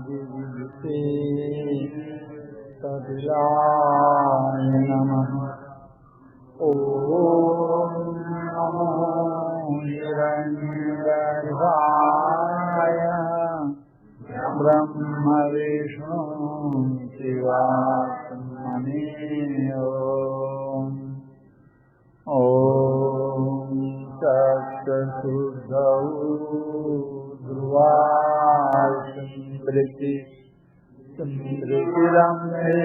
विद्युते तदिलाय नमः। ॐ नमो हिरण्यगर्भाय ब्रह्म विष्णु शिवात्मने। ॐ तत्सुद्धौ ध्रुवास्मृति स्मृतिरम्भे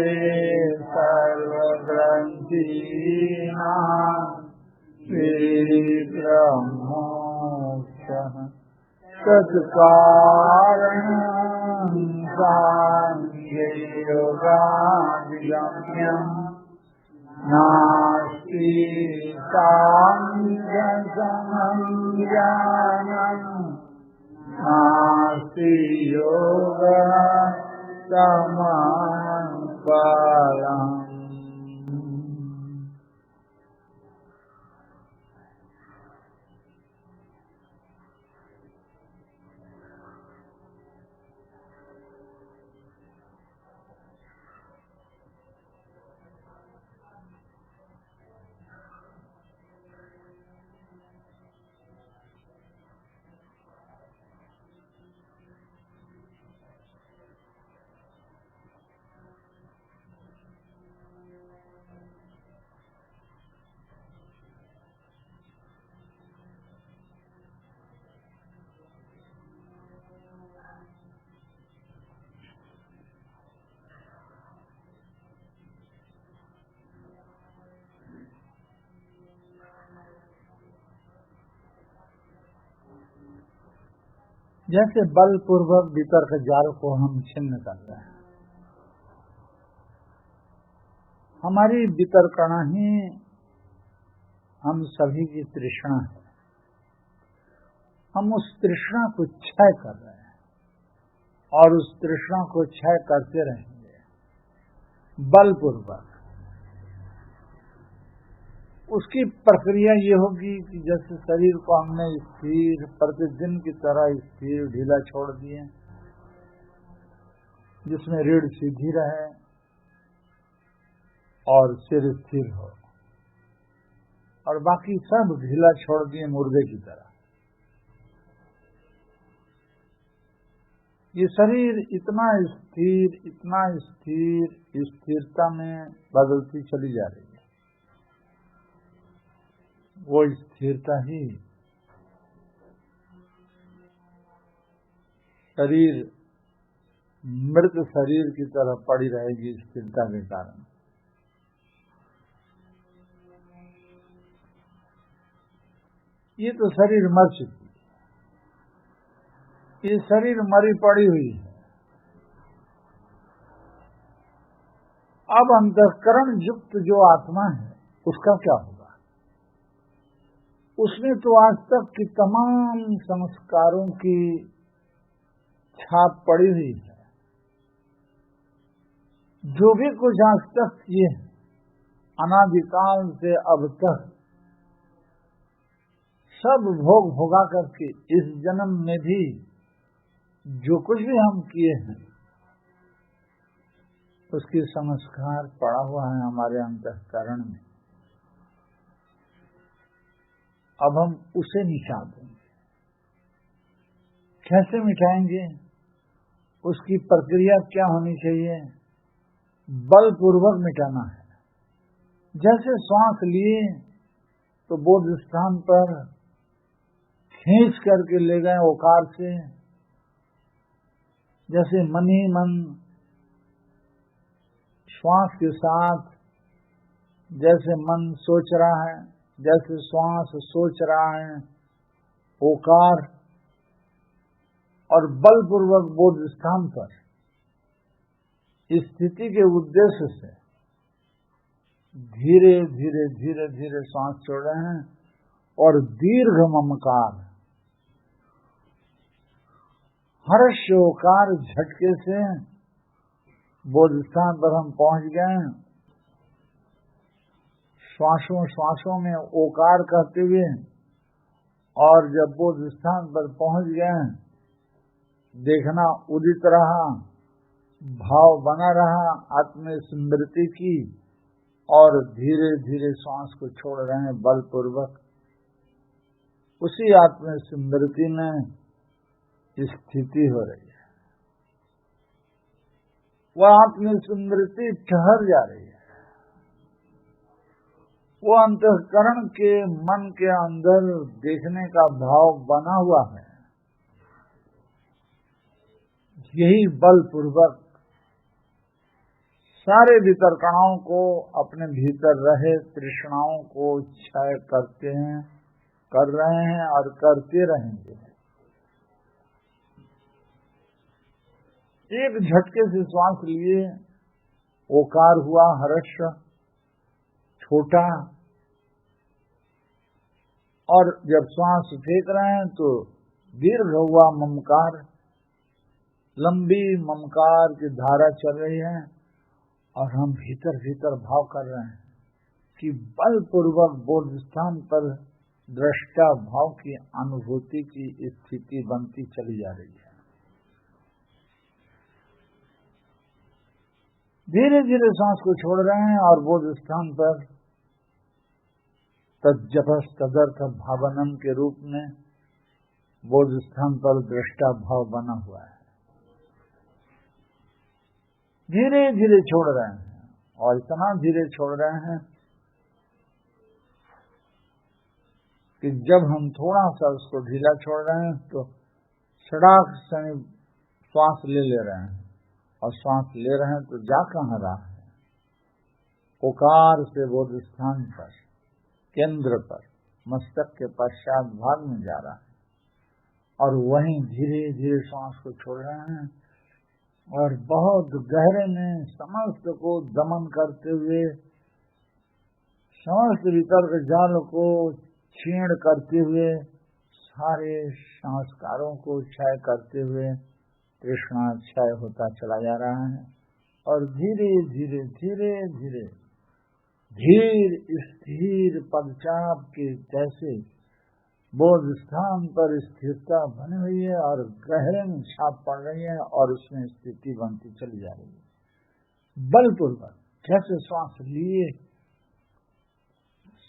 सर्वग्रन्थीनां विक्रमोक्षः तत्कारणं साङ्ख्ययोगाधिगम्यम् नास्ति साङ्ख्यसमं ज्ञानम् नास्ति योगः समं फलम्। जैसे बलपूर्वक वितर्क जाल को हम छिन्न करते हैं, हमारी वितर्कणा ही हम सभी की तृष्णा है। हम उस तृष्णा को क्षय कर रहे हैं और उस तृष्णा को क्षय करते रहेंगे बलपूर्वक। उसकी प्रक्रिया ये होगी कि जैसे शरीर को हमने स्थिर प्रतिदिन की तरह स्थिर ढीला छोड़ दिए, जिसमें रीढ़ सीधी रहे और सिर स्थिर हो, और बाकी सब ढीला छोड़ दिए मुर्दे की तरह। ये शरीर इतना स्थिर स्थिरता में बदलती चली जा रही है। वो स्थिरता ही शरीर मृत शरीर की तरह पड़ी रहेगी स्थिरता के कारण। ये तो शरीर मर चुकी, ये शरीर मरी पड़ी हुई है। अब अंतःकरण युक्त जो आत्मा है उसका क्या होगा? उसमें तो आज तक की तमाम संस्कारों की छाप पड़ी हुई है। जो भी कुछ आज तक किए अनादिकाल से अब तक सब भोग भोगा करके इस जन्म में भी जो कुछ भी हम किए हैं उसकी संस्कार पड़ा हुआ है हमारे अंतःकरण में। अब हम उसे मिटा देंगे। कैसे मिटाएंगे? उसकी प्रक्रिया क्या होनी चाहिए? बलपूर्वक मिटाना है। जैसे श्वास लिए तो बोध स्थान पर खींच करके ले गए ओकार से, जैसे मन ही मन श्वास के साथ जैसे मन सोच रहा है, जैसे श्वास सोच रहा है ओकार, और बलपूर्वक बोध स्थान पर स्थिति के उद्देश्य से धीरे धीरे धीरे धीरे श्वास छोड़ रहे हैं और दीर्घ ममकार हर्ष ओकार झटके से बोध स्थान पर हम पहुंच गए। श्वासों श्वासों में ओकार कहते हुए और जब बोध स्थान पर पहुंच गए, देखना उदित रहा, भाव बना रहा आत्मस्मृति की, और धीरे धीरे श्वास को छोड़ रहे हैं बलपूर्वक। उसी आत्मस्मृति में स्थिति हो रही है, वह आत्मस्मृति ठहर जा रही है। वो अंतःकरण के मन के अंदर देखने का भाव बना हुआ है। यही बलपूर्वक सारे वितर्कणाओं को, अपने भीतर रहे तृष्णाओं को क्षय करते हैं, कर रहे हैं और करते रहेंगे। एक झटके से श्वास लिए, ओकार हुआ, हर्ष छोटा, और जब श्वास फेंक रहे हैं तो दीर्घ हुआ ममकार, लंबी ममकार की धारा चल रही है, और हम भीतर भीतर भाव कर रहे हैं कि बलपूर्वक बोध स्थान पर दृष्टा भाव की अनुभूति की स्थिति बनती चली जा रही है। धीरे धीरे सांस को छोड़ रहे हैं और बोध स्थान पर तज्जपस तदर्थ भावनम के रूप में बोध स्थान पर दृष्टा भाव बना हुआ है। धीरे धीरे छोड़ रहे हैं, और इतना धीरे छोड़ रहे हैं कि जब हम थोड़ा सा उसको ढीला छोड़ रहे हैं तो सड़ाक से श्वास ले रहे हैं, और श्वास ले रहे हैं तो जा कहाँ रहा है, ओकार से बोध स्थान पर, केंद्र पर, मस्तक के पश्चात भाग में जा रहा है, और वहीं धीरे धीरे श्वास को छोड़ रहे हैं, और बहुत गहरे में समस्त को दमन करते हुए, समस्त वितर्क जाल को छीण करते हुए, सारे संस्कारों को क्षय करते हुए तृष्णा क्षय होता चला जा रहा है। और धीरे धीरे धीरे धीरे धीर स्थिर पदचाप के जैसे बोध स्थान पर स्थिरता बनी हुई है, और गहरे में छाप पड़ रही है, और उसमें स्थिति बनती चली जा रही है। बलपूर्वक जैसे श्वास लिए,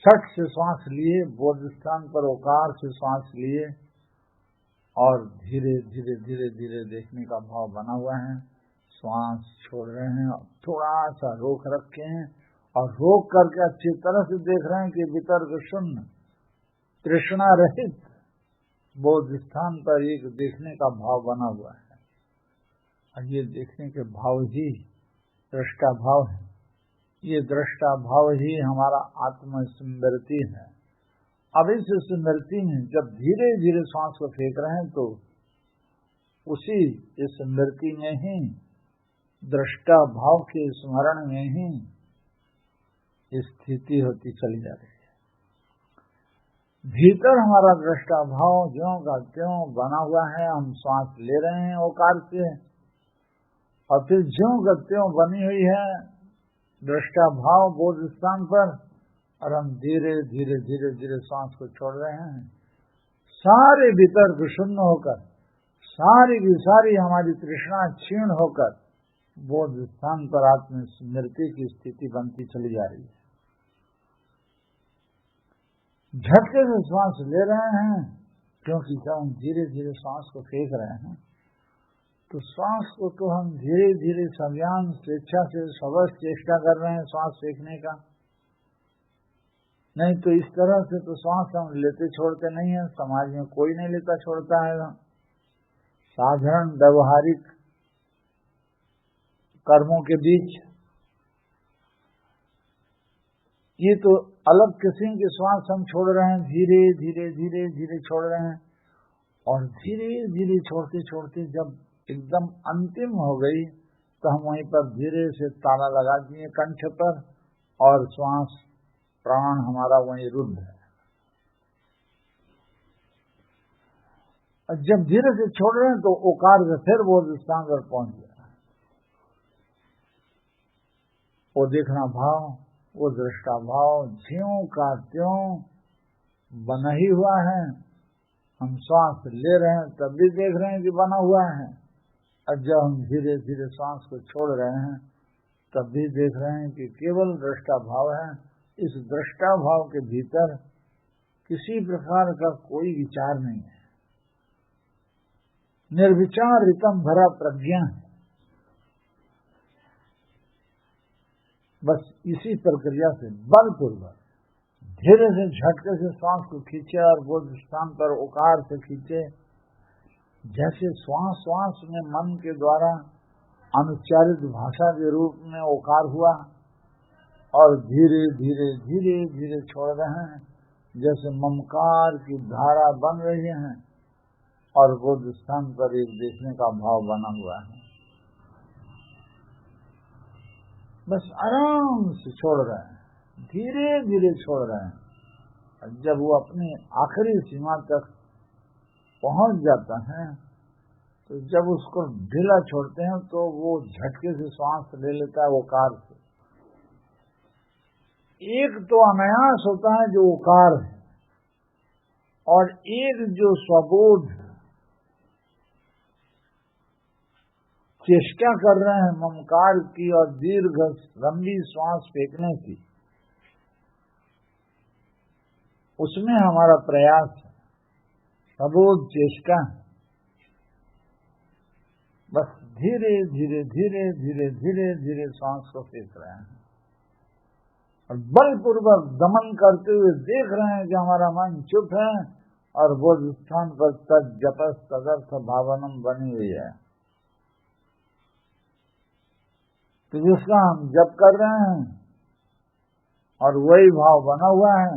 सट से श्वास लिए, बोध स्थान पर ओकार से श्वास लिए, और धीरे धीरे धीरे धीरे देखने का भाव बना हुआ है। श्वास छोड़ रहे हैं, थोड़ा सा रोक रखे हैं, और रोक करके अच्छी तरह से देख रहे हैं कि वितर्क शून्य, तृष्णा रहित बोध स्थान पर एक देखने का भाव बना हुआ है। और ये देखने के भाव ही दृष्टा भाव है। ये दृष्टा भाव ही हमारा आत्मस्मृति है। अब इस स्मृति में जब धीरे धीरे श्वास को फेंक रहे हैं तो उसी स्मृति में ही, दृष्टा भाव के स्मरण में ही स्थिति होती चली जा रही है। भीतर हमारा दृष्टा भाव ज्यों का त्यों बना हुआ है। हम श्वास ले रहे हैं ओकार से, और फिर ज्यों का त्यों बनी हुई है दृष्टा भाव बोध स्थान पर, और हम धीरे धीरे धीरे धीरे श्वास को छोड़ रहे हैं। सारे वितर्क शून्य होकर, सारी की सारी हमारी तृष्णा क्षीण होकर बोध स्थान पर आत्म स्मृति की स्थिति बनती चली जा रही है। झटके से श्वास ले रहे हैं, क्योंकि जब हम धीरे धीरे श्वास को फेंक रहे हैं तो श्वास को तो हम धीरे धीरे संज्ञान स्वेच्छा से सबस चेष्टा कर रहे हैं श्वास फेंकने का। नहीं तो इस तरह से तो श्वास हम लेते छोड़ते नहीं है। समाज में कोई नहीं लेता छोड़ता है। साधारण व्यवहारिक कर्मों के बीच ये तो अलग किस्म के श्वास हम छोड़ रहे हैं, धीरे धीरे धीरे धीरे छोड़ रहे हैं। और धीरे धीरे छोड़ते छोड़ते जब एकदम अंतिम हो गई तो हम वहीं पर धीरे से ताला लगा दिए कंठ पर, और श्वास प्राण हमारा वहीं रुद्ध है। और जब धीरे से छोड़ रहे हैं तो ओकार से फिर वो स्थान पर पहुंच गया। वो देखना भाव, वो दृष्टा भाव ज्यों का त्यों बना ही हुआ है, हम श्वास ले रहे हैं तब भी देख रहे हैं कि बना हुआ है, और जब हम धीरे धीरे श्वास को छोड़ रहे हैं तब भी देख रहे हैं कि केवल दृष्टा भाव है। इस दृष्टा भाव के भीतर किसी प्रकार का कोई विचार नहीं है, निर्विचार रितम भरा प्रज्ञा है। बस इसी प्रक्रिया से बलपूर्वक धीरे से झटके से श्वास को खींचे और बोध स्थान पर ओकार से खींचे। जैसे श्वास श्वास में मन के द्वारा अनुच्चारित भाषा के रूप में ओकार हुआ और धीरे धीरे धीरे धीरे छोड़ रहे हैं, जैसे ममकार की धारा बन रही है और बोध स्थान पर एक देखने का भाव बना हुआ है। बस आराम से छोड़ रहे हैं, धीरे धीरे छोड़ रहे हैं। और जब वो अपनी आखिरी सीमा तक पहुंच जाता है तो जब उसको ढीला छोड़ते हैं तो वो झटके से श्वास ले लेता है ओकार से। एक तो अनायास होता है जो ओकार है, और एक जो स्वबोध चेष्टा कर रहे हैं ममकार की और दीर्घ लंबी श्वास फेंकने की, उसमें हमारा प्रयास है, सबोध चेष्टा है। बस धीरे धीरे धीरे धीरे धीरे धीरे श्वास को फेंक रहे हैं और बलपूर्वक दमन करते हुए देख रहे हैं कि हमारा मन चुप है और बोध स्थान पर तद जपस तदर्थ भावनम बनी हुई है। तो जिसका हम जप कर रहे हैं और वही भाव बना हुआ है,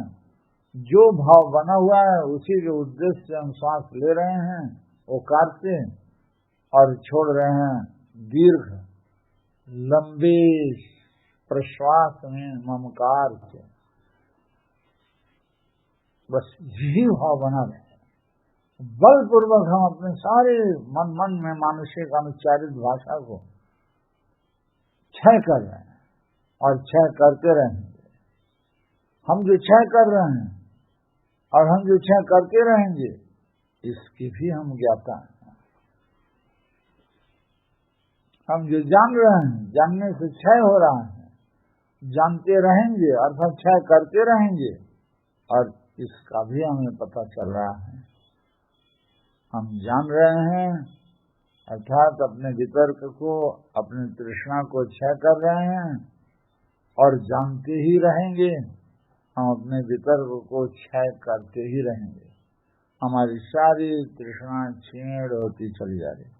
जो भाव बना हुआ है उसी के उद्देश्य से हम श्वास ले रहे हैं ओकार से और छोड़ रहे हैं दीर्घ लंबे प्रश्वास में ममकार से। बस यही भाव बना रहे हैं। बलपूर्वक हम अपने सारे मन में मानुषिक अनुच्चारित भाषा को क्षय कर रहे हैं और क्षय करते रहेंगे। हम जो क्षय कर रहे हैं और हम जो क्षय करते रहेंगे इसकी भी हम ज्ञाता हैं। हम जो जान रहे हैं, जानने से क्षय हो रहा है, जानते रहेंगे अर्थात क्षय करते रहेंगे, और इसका भी हमें पता चल रहा है। हम जान रहे हैं अर्थात अपने वितर्क को, अपने तृष्णा को क्षय कर रहे हैं, और जानते ही रहेंगे हम अपने वितर्क को क्षय करते ही रहेंगे। हमारी सारी तृष्णा छीण होती चली जा रही।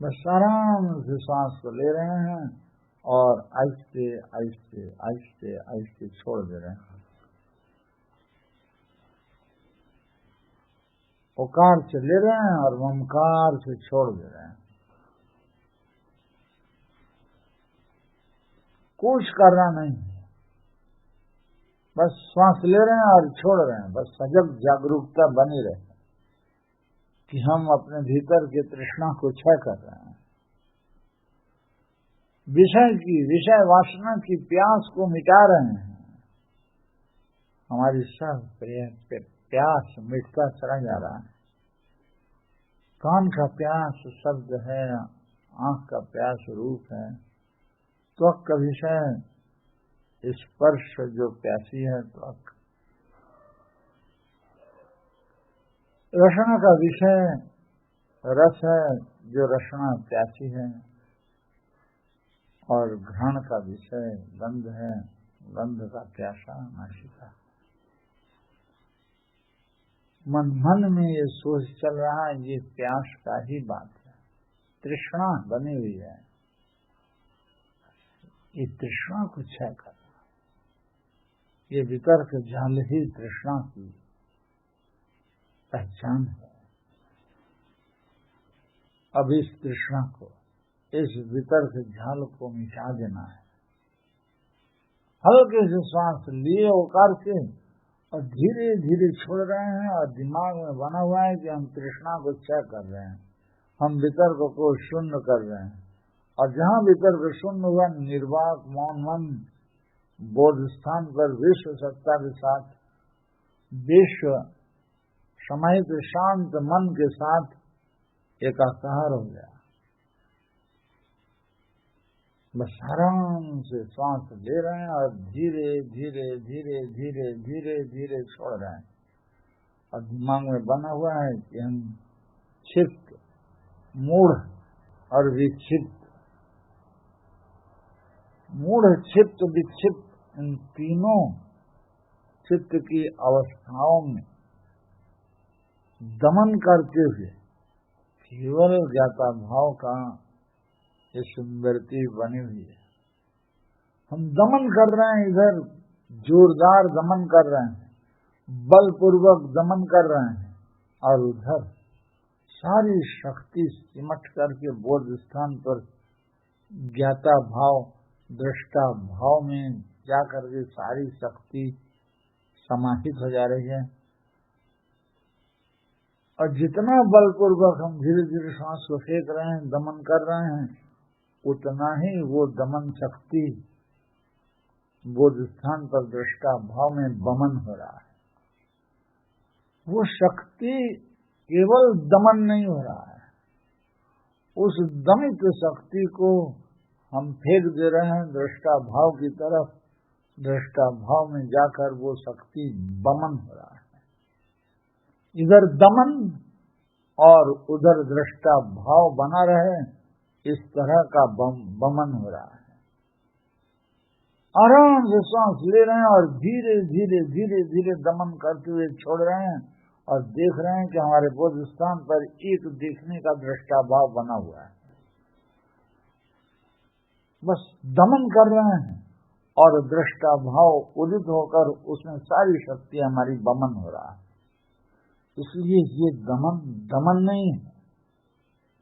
बस आराम से सांस को ले रहे हैं और आहिस्ते आहिस्ते आहिस्ते आहिस्ते छोड़ दे रहे हैं। ओकार से ले रहे हैं और ममकार से छोड़ दे रहे हैं। कुछ करना नहीं, बस सांस ले रहे हैं और छोड़ रहे हैं। बस सजग जागरूकता बनी रहे कि हम अपने भीतर की तृष्णा को क्षय कर रहे हैं। विषय वासना की प्यास को मिटा रहे हैं। हमारी सब प्यास मिटता चला जा रहा है। कान का प्यास शब्द है, आंख का प्यास रूप है, त्वक का विषय स्पर्श जो प्यासी है त्वक, रसना का विषय रस है जो रसना प्यासी है, और घ्राण का विषय गंध है, गंध का प्यासा नासिका। मन में ये सोच चल रहा है, ये प्यास का ही बात है, तृष्णा बनी हुई है। ये तृष्णा को क्षय करना, ये वितर्क जाल ही तृष्णा की पहचान है। अब इस तृष्णा को, इस वितर्क झाल को मिटा देना है। हल्के से श्वास लिए ओकार से और धीरे धीरे छोड़ रहे हैं, और दिमाग में बना हुआ है कि हम तृष्णा को क्षय कर रहे हैं, हम वितर्क को शून्य कर रहे हैं। और जहाँ वितर्क शून्य हुआ, निर्वाक मौन मन बोध स्थान पर विश्व सत्ता के साथ विश्व समाहित शांत मन के साथ एकाकार हो गया। बस आराम से सांस ले रहे हैं और धीरे धीरे धीरे धीरे धीरे धीरे छोड़ रहे हैं। और दिमाग में बना हुआ है कि हम क्षिप्त, मूढ़ और विक्षिप्त, मूढ़, क्षिप्त, विक्षिप्त, इन तीनों चित्त की अवस्थाओं में दमन करते हुए केवल ज्ञाता भाव का ये स्मृति बनी हुई है। हम दमन कर रहे हैं, इधर जोरदार दमन कर रहे हैं, बलपूर्वक दमन कर रहे हैं, और उधर सारी शक्ति सिमट करके बोध स्थान पर ज्ञाता भाव, दृष्टा भाव में जाकर के सारी शक्ति समाहित हो जा रही है। और जितना बलपूर्वक हम धीरे धीरे सांस को फेंक रहे हैं, दमन कर रहे हैं, उतना ही वो दमन शक्ति बोध स्थान पर दृष्टा भाव में बमन हो रहा है। वो शक्ति केवल दमन नहीं हो रहा है, उस दमित शक्ति को हम फेंक दे रहे हैं दृष्टा भाव की तरफ। दृष्टा भाव में जाकर वो शक्ति बमन हो रहा है। इधर दमन और उधर दृष्टा भाव बना रहे, इस तरह का बमन हो रहा है। आराम से सांस ले रहे हैं और धीरे धीरे धीरे धीरे दमन करते हुए छोड़ रहे हैं, और देख रहे हैं कि हमारे बोध स्थान पर एक देखने का दृष्टा भाव बना हुआ है। बस दमन कर रहे हैं और दृष्टा भाव उदित होकर उसमें सारी शक्ति हमारी बमन हो रहा है। इसलिए ये दमन नहीं है,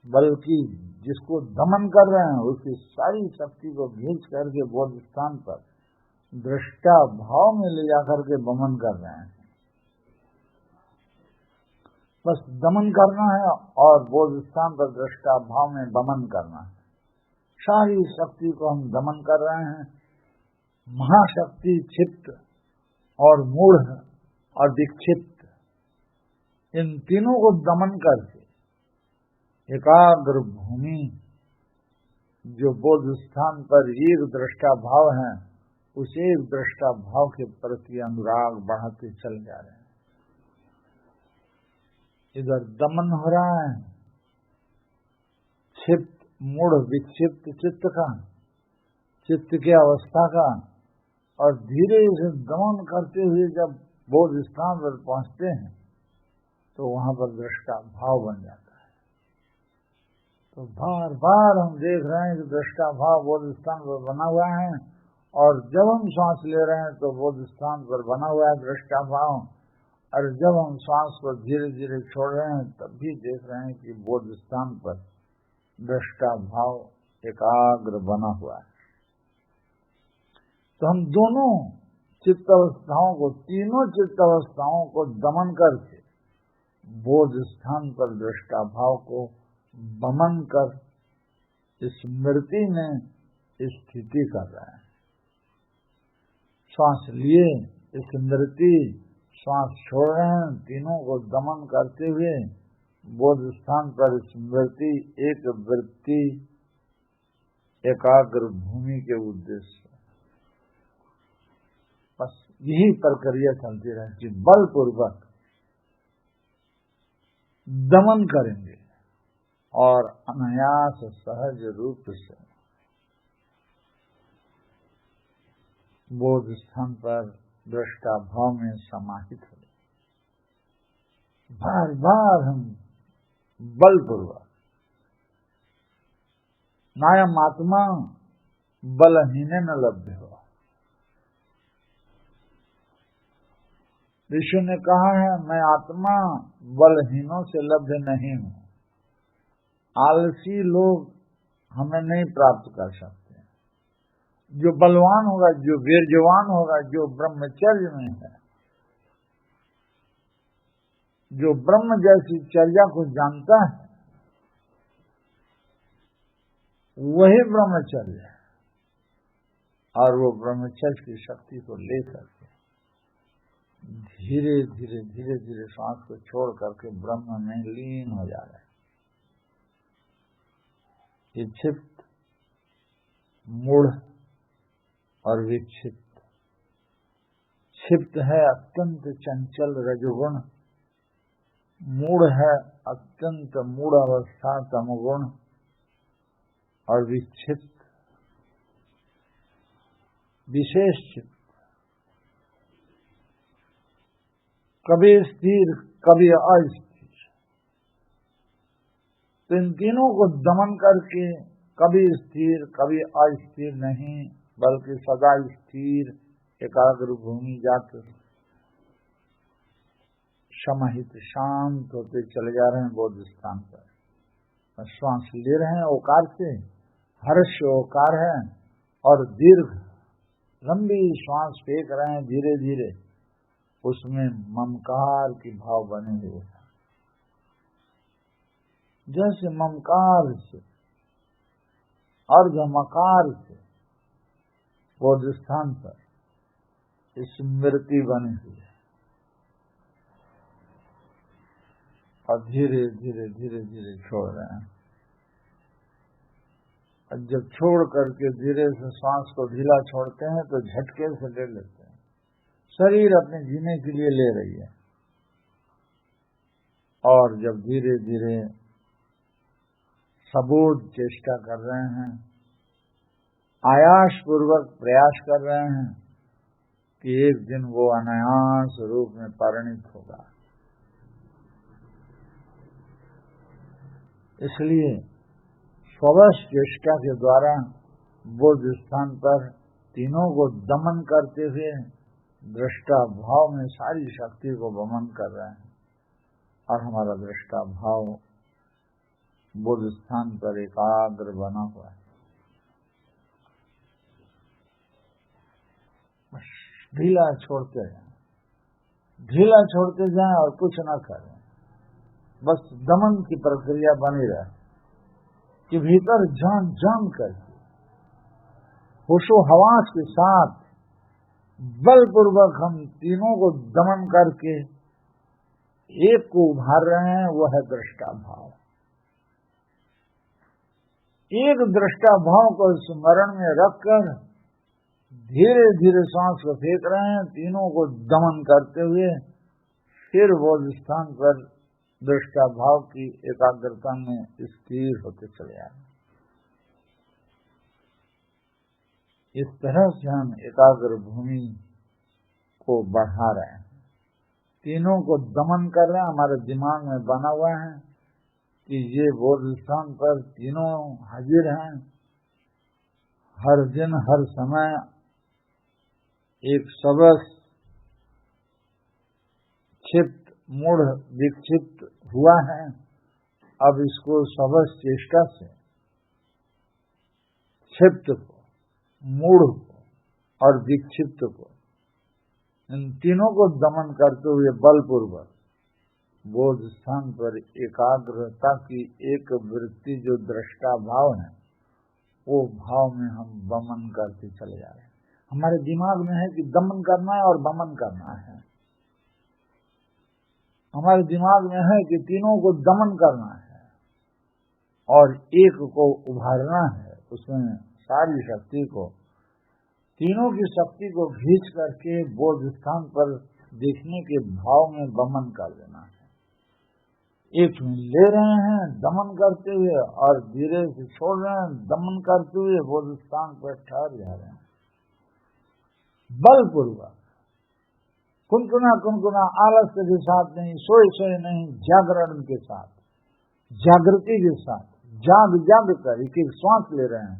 बल्कि जिसको दमन कर रहे हैं उसकी सारी शक्ति को खींच करके बोध स्थान पर दृष्टा भाव में ले जाकर के बमन कर रहे हैं। बस दमन करना है और बोध स्थान पर दृष्टा भाव में बमन करना है। सारी शक्ति को हम दमन कर रहे हैं। महाशक्ति क्षिप्त और मूढ़ और विक्षिप्त, इन तीनों को दमन करके एकाग्र भूमि जो बोध स्थान पर एक दृष्टा भाव है, उस एक दृष्टा भाव के प्रति अनुराग बढ़ाते चल जा रहे हैं। इधर दमन हो रहा है क्षिप्त, मूढ़, विक्षिप्त चित्त का, चित्त की अवस्था का, और धीरे से दमन करते हुए जब बोध स्थान पर पहुंचते हैं तो वहां पर दृष्टा भाव बन जाता है। तो बार बार हम देख रहे हैं कि दृष्टा भाव बोध स्थान पर बना हुआ है, और जब हम सांस ले रहे हैं तो बोध स्थान पर बना हुआ है दृष्टा भाव, और जब हम सांस को धीरे धीरे छोड़ रहे हैं तब भी देख रहे हैं कि बोध स्थान पर दृष्टा भाव एकाग्र बना हुआ है। तो हम दोनों चित्त अवस्थाओं को, तीनों चित्त अवस्थाओं को दमन करके बोध स्थान पर दृष्टा भाव को बमन कर स्मृति में स्थिति कर रहा है। श्वास लिए स्मृति, श्वास छोड़ रहे हैं, तीनों को दमन करते हुए बोध स्थान पर स्मृति, एक वृत्ति, एकाग्र भूमि के उद्देश्य। बस यही प्रक्रिया चलती रहती। बलपूर्वक दमन करेंगे और अनायास सहज रूप से बोध स्थान पर दृष्टा भाव में समाहित हो। बार बार हम बलपूर्वक, नायम आत्मा बलहीन न लभ्य हो। ऋषि ने कहा है, मैं आत्मा बलहीनों से लभ्य नहीं हूँ। आलसी लोग हमें नहीं प्राप्त कर सकते। जो बलवान होगा, जो वीर्यवान होगा, जो ब्रह्मचर्य में है, जो ब्रह्म जैसी चर्या को जानता है, वही ब्रह्मचर्य है। और वो ब्रह्मचर्य की शक्ति को लेकर के धीरे धीरे धीरे धीरे श्वास को छोड़ करके ब्रह्म में लीन हो जा रहे हैं। ये क्षिप्त, मूढ़ और विक्षिप्त। क्षिप्त है अत्यंत चंचल रजोगुण, मूढ़ है अत्यंत मूढ़ अवस्था तमोगुण, और विक्षिप्त विशेष चित्त, कभी स्थिर कभी अस्थिर। तो इन तीनों को दमन करके कभी स्थिर कभी अस्थिर नहीं, बल्कि सदा स्थिर एकाग्र भूमि जाकर समाहित शांत होते चले जा रहे हैं बौद्ध स्थान पर। श्वास ले रहे हैं ओकार से, हर्ष ओकार है, और दीर्घ लंबी श्वास फेंक रहे हैं धीरे धीरे। उसमें ममकार की भाव बने हुए हैं। जैसे ममकार से अर्धमकार से बौद्ध स्थान पर स्मृति बनी हुई है, और धीरे धीरे धीरे धीरे छोड़ रहे हैं। और जब छोड़ करके धीरे से श्वास को ढीला छोड़ते हैं तो झटके से ले लेते हैं। शरीर अपने जीने के लिए ले रही है, और जब धीरे धीरे सबूत चेष्टा कर रहे हैं, आयास पूर्वक प्रयास कर रहे हैं कि एक दिन वो अनायास रूप में परिणित होगा। इसलिए स्ववश चेष्टा के द्वारा बौद्ध स्थान पर तीनों को दमन करते हुए दृष्टा भाव में सारी शक्ति को वमन कर रहे हैं, और हमारा दृष्टा भाव बौद्ध स्थान पर एकाग्र बना हुआ है। ढीला छोड़ते जाएं, ढीला छोड़ते जाएं और कुछ न करें, बस दमन की प्रक्रिया बनी रहे कि भीतर जान जान करके होशो हवास के साथ बलपूर्वक हम तीनों को दमन करके एक को उभार रहे हैं। वो है दृष्टा भाव। एक दृष्टा भाव को स्मरण में रखकर धीरे धीरे सांस को फेंक रहे हैं, तीनों को दमन करते हुए फिर वो स्थान पर दृष्टा भाव की एकाग्रता में स्थिर होते चले आ रहे हैं। इस तरह से हम एकाग्र भूमि को बढ़ा रहे हैं, तीनों को दमन कर रहे हैं। हमारे दिमाग में बना हुआ है कि ये बौद्ध स्थान पर तीनों हाजिर हैं, हर दिन हर समय एक सबस क्षिप्त मूढ़ विक्षिप्त हुआ है। अब इसको सबस चेष्टा से क्षिप्त को, मूढ़ को और विक्षिप्त को, इन तीनों को दमन करते हुए बलपूर्वक बौद्ध स्थान पर एकाग्रता की एक वृत्ति जो दृष्टा भाव है, वो भाव में हम वमन करते चले जा रहे हैं। हमारे दिमाग में है कि दमन करना है और वमन करना है। हमारे दिमाग में है कि तीनों को दमन करना है और एक को उभारना है, उसमें सारी शक्ति को, तीनों की शक्ति को खींच करके बौद्ध स्थान पर देखने के भाव में वमन कर देना है। एक में ले रहे हैं दमन करते हुए, और धीरे से छोड़ रहे हैं दमन करते हुए बौद्ध स्थान पर ठहर जा रहे हैं। बलपूर्वक कुनकुना कुनकुना आलस्य के साथ नहीं, सोए सोए नहीं, जागरण के साथ, जागृति के साथ, जाग जाग कर एक एक श्वास ले रहे हैं,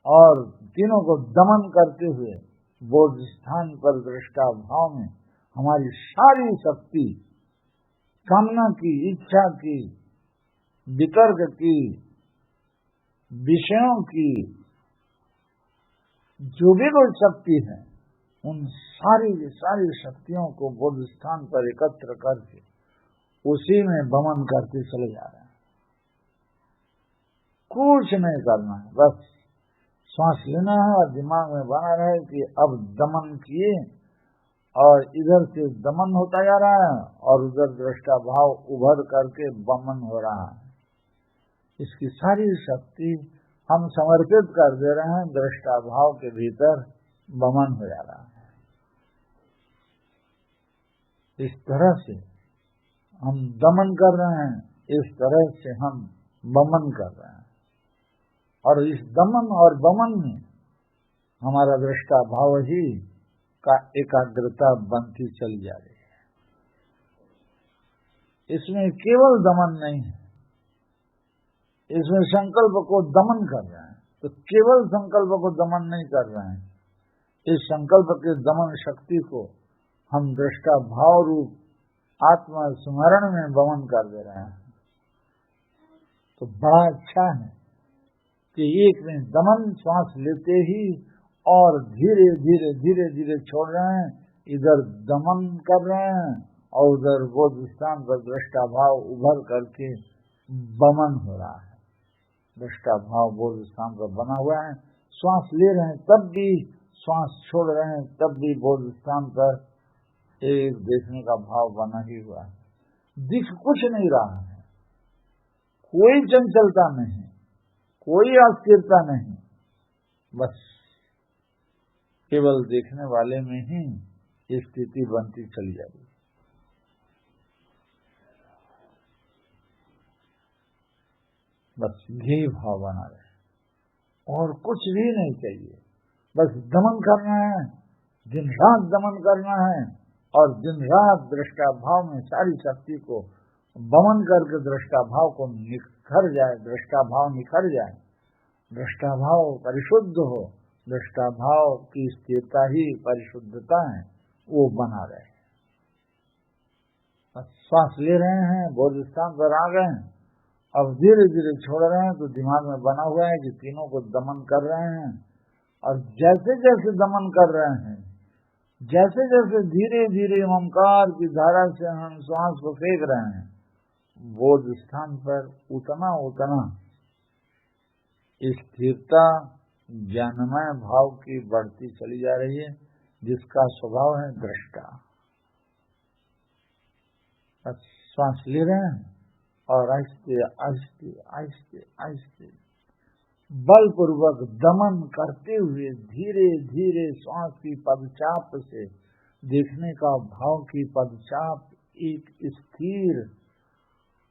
और तीनों को दमन करते हुए बौद्ध स्थान पर दृष्टा भाव में हमारी सारी शक्ति, कामना की, इच्छा की, वितर्क की, विषयों की, जो भी कोई शक्ति है, उन सारी शक्तियों को बौद्ध स्थान पर एकत्र करके उसी में वमन करते चले जा रहे हैं। कुछ नहीं करना है, बस श्वास लेना है और दिमाग में बना रहे कि अब दमन किए और इधर से दमन होता जा रहा है और उधर दृष्टा भाव उभर करके बमन हो रहा है। इसकी सारी शक्ति हम समर्पित कर दे रहे हैं, दृष्टा भाव के भीतर बमन हो जा रहा है। इस तरह से हम दमन कर रहे हैं, इस तरह से हम बमन कर रहे हैं, और इस दमन और बमन में हमारा दृष्टा भाव ही का एकाग्रता बनती चली जा रही है। इसमें केवल दमन नहीं है, इसमें संकल्प को दमन कर रहे हैं। तो केवल संकल्प को दमन नहीं कर रहे हैं, इस संकल्प के दमन शक्ति को हम दृष्टा भाव रूप आत्मा स्मरण में बमन कर दे रहे हैं। तो बड़ा अच्छा है कि एक में दमन श्वास लेते ही और धीरे धीरे धीरे धीरे छोड़ रहे हैं, इधर दमन कर रहे हैं और उधर बोध स्थान पर दृष्टा भाव उभर करके बमन हो रहा है। दृष्टा भाव बोध स्थान पर बना हुआ है, श्वास ले रहे हैं तब भी, श्वास छोड़ रहे हैं तब भी बोध स्थान पर एक देखने का भाव बना ही हुआ है। दिख कुछ नहीं रहा है, कोई चंचलता नहीं, कोई अस्थिरता नहीं, बस केवल देखने वाले में ही स्थिति बनती चली जा रही है। बस यही भाव बना रहे और कुछ भी नहीं चाहिए, बस दमन करना है, दिन रात दमन करना है और दिन रात दृष्टा भाव में सारी शक्ति को बमन करके दृष्टा भाव को निखर जाए, दृष्टा भाव निखर जाए, दृष्टा भाव परिशुद्ध हो, दृष्टा भाव की स्थिरता ही परिशुद्धता है, वो बना रहे। श्वास ले रहे हैं, बोध स्थान पर आ गए हैं, अब धीरे धीरे छोड़ रहे हैं, तो दिमाग में बना हुआ है कि तीनों को दमन कर रहे हैं। और जैसे जैसे दमन कर रहे हैं, जैसे जैसे धीरे धीरे ओंकार की धारा से हम श्वास को फेंक रहे हैं, बोध स्थान पर उतना उतना स्थिरता ज्ञानमय भाव की बढ़ती चली जा रही है, जिसका स्वभाव है दृष्टा। श्वास ले रहे हैं और आहिस्ते आहिस्ते आहिस्ते आहिस्ते बलपूर्वक दमन करते हुए धीरे धीरे श्वास की पदचाप से देखने का भाव की पदचाप एक स्थिर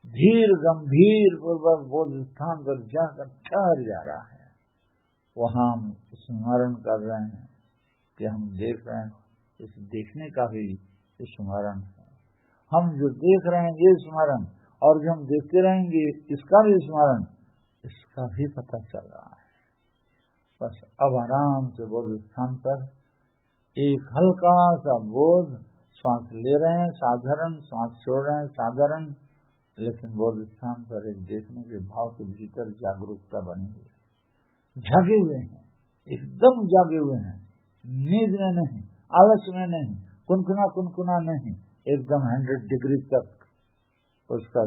धीर गंभीर पूर्वक बोध स्थान पर जाकर ठहर जा रहा है। वहाँ हम स्मरण कर रहे हैं कि हम देख रहे हैं, इस देखने का भी स्मरण है। हम जो देख रहे हैं ये स्मरण, और जो हम देखते रहेंगे इसका भी स्मरण, इसका भी पता चल रहा है। बस अब आराम से बोध स्थान पर एक हल्का सा बोध, श्वास ले रहे हैं साधारण, श्वास छोड़ रहे हैं साधारण, लेकिन बोध स्थान पर एक देखने के भाव के भीतर जागरूकता बनी हुई है। जागे हुए हैं, एकदम जागे हुए हैं, नींद में नहीं, आलस में नहीं, कुनकुना नहीं, एकदम 100 डिग्री तक उसका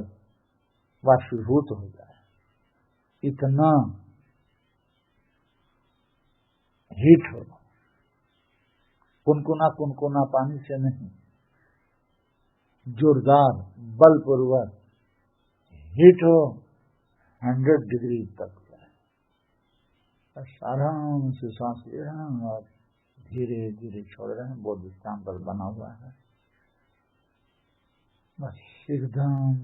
वाष्पीभूत हो जाए, इतना हीट हो। कुनकुना पानी से नहीं, जोरदार बलपूर्वक हीट हो, 100 डिग्री तक। आराम से सांस ले रहे हैं और धीरे धीरे छोड़ रहे हैं, बोध स्थान पर बना हुआ है। बस एकदम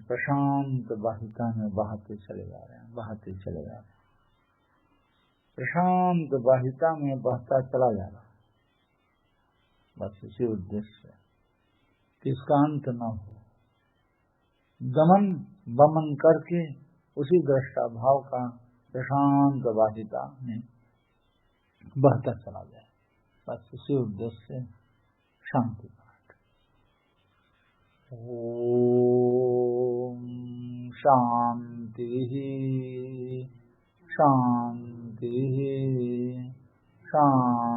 प्रशांत वाहिका में बहाते चले जा रहे हैं, बहाते चले जा रहे हैं, प्रशांत वाहिका में बहता चला जा रहा है। बस इसी उद्देश्य कि इसका अंत न हो, दमन बमन करके उसी दृष्टा भाव का प्रशांत वाहिका में बहता चला जाए। बस इसी उद्देश्य से शांति पाठ। ओम शांति शांति शांति।